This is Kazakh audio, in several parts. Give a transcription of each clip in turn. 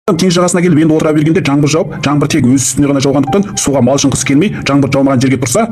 Теңіз жағасына келіп енді отыра бергенде жаңбыр жауып, жаңбыр тек өз үстіне ғана жауғандықтан суға малшынғысы келмей, жаңбыр жаумаған жерге тұрса,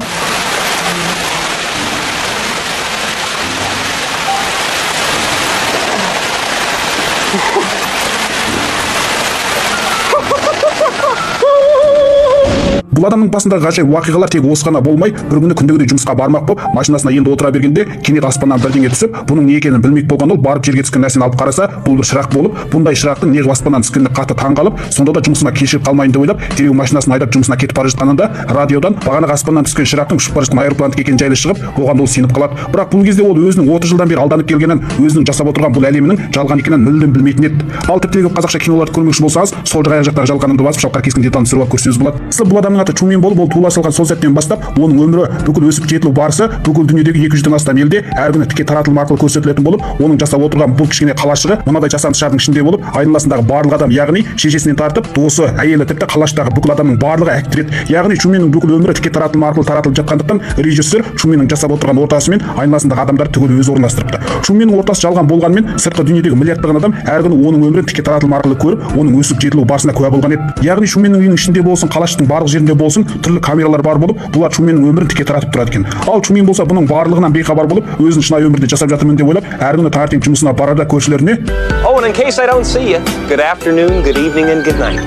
бұл адамның басындағы ғажайып уақиғалар тек осы ғана болмай, бір күні күндегідей жұмысқа бармақ болып, машинасына енді отыра бергенде кенет аспаннан бірдеңе түсіп, бұның не екенін білмек болған ол барып жерге түскен нәрсені алып қараса, бұл бір шырақ болып, бұндай шырақтың неғып аспаннан түскеніне қатты таңғалып, сонда да жұмысына кешігіп қалмайын деп ойлап, дереу машинасын айдап жұмысына кетіп бара жатқанында, радиодан бағанағы аспаннан түскен шырақтың ұшып бара жатқан аэропландық екені жайлы шығып, оған ол сеніп қалады. Бірақ бұл кезде ол өзінің 30 жылдан бері алданып келгенін, өзінің жасап отырған бұл әлемінің жалған екенін мүлдем білмейтін еді. Ал тіпті қазақша киноларды көрмекші болсаңыз, сол аяқ жақтағы жалғанымды басып шалқар кескен деталын түсіріп алып көрсеңіз болады. Бұл адамның аты Чумен болып, ол туыла салған сол сәттен бастап, оның өмірі бүкіл өсіп жетілу барысы бүкіл дүниедегі 200-ден астам елде әр күні тіке таратылым арқылы көрсетілетін болып, оның жасап отырған бұл кішкене қалашығы мынадай жасанды шардың ішінде болып, айналасындағы барлық адам, яғни шешесінен тартып, досы, әйелі, тіпті қалаштағы бүкіл адамның барлығы әктіреді. Яғни Чуменнің бүкіл өмірі тіке таратылым арқылы таратылып жатқандықтан, режиссер Чуменнің жасап отырған ортасы мен айналасындағы адамдар түгел өзі орналастырыпты. Чуменнің ортасы жалған болғанымен, сыртқы дүниедегі миллиардтаған адам әр күні оның өмірін тіке таратылым арқылы көріп, оның өсіп жетілу барысына куә болған еді. Яғни Чуменнің үйінің ішінде болсын, қалаштың барлық жерінде болсын, түрлі камералар бар болып, бұлар Чуменнің өмірін тіке таратып тұрады екен. Ал Чумен болса бұның барлығынан бейхабар болып, өзінің шынайы өмірде жасап жатырмын деп ойлап, әр күні таңертең жұмысына барарда көршілеріне Oh, and in case I don't see you, good afternoon, good evening, and good night.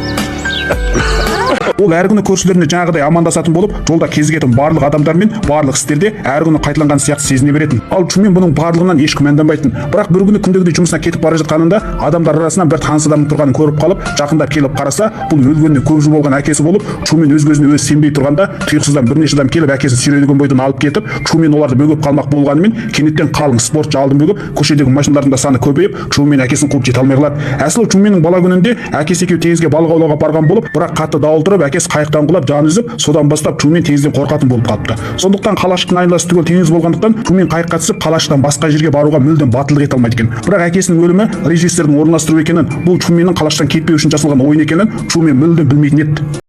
Ол әр күні көршілеріне жаңағыдай амандасатын болып, жолда кезігетін барлық адамдар мен барлық істерде әр күні қайталанған сияқты сезіне беретін. Ал Чумен бұның барлығынан еш күмәнданбайтын. Бірақ бір күні күндегідей жұмысына кетіп бара жатқанында адамдар арасынан бір таныс адамның тұрғанын көріп қалып, жақындап келіп қараса, бұл өлгеніне көп жыл болған әкесі болып, Чумен өз көзіне өзі сенбей тұрғанда, тұйықсыздан бірнеше адам келіп әкесін сүйреген бойдан алып кетіп, Чумен оларды бөгеп қалмақ болғанымен, кенеттен қалың спортшы алдын бөгіп, көшедегі машиналардың да саны көбейіп, Чумен әкесін қуып жете алмай қалады. Әсілі Чуменнің бала күнінде әкесі екеуі теңізге балық аулауға барған болып, бірақ қатты дауыл тұрып, әкесі қайықтан құлап жан үзіп, содан бастап Чумен теңізден қорқатын болып қалыпты. Сондықтан қалашықтың айналасы түгел теңіз болғандықтан, Чумен қайыққа түсіп қалашықтан басқа жерге баруға мүлдем батылдық ете алмайды екен. Бірақ әкесінің өлімі режиссердің орналастыру екенін, бұл Чуменнің қалаштан кетпеу үшін жасалған ойын екенін Чумен мүлдем білмейтін еді.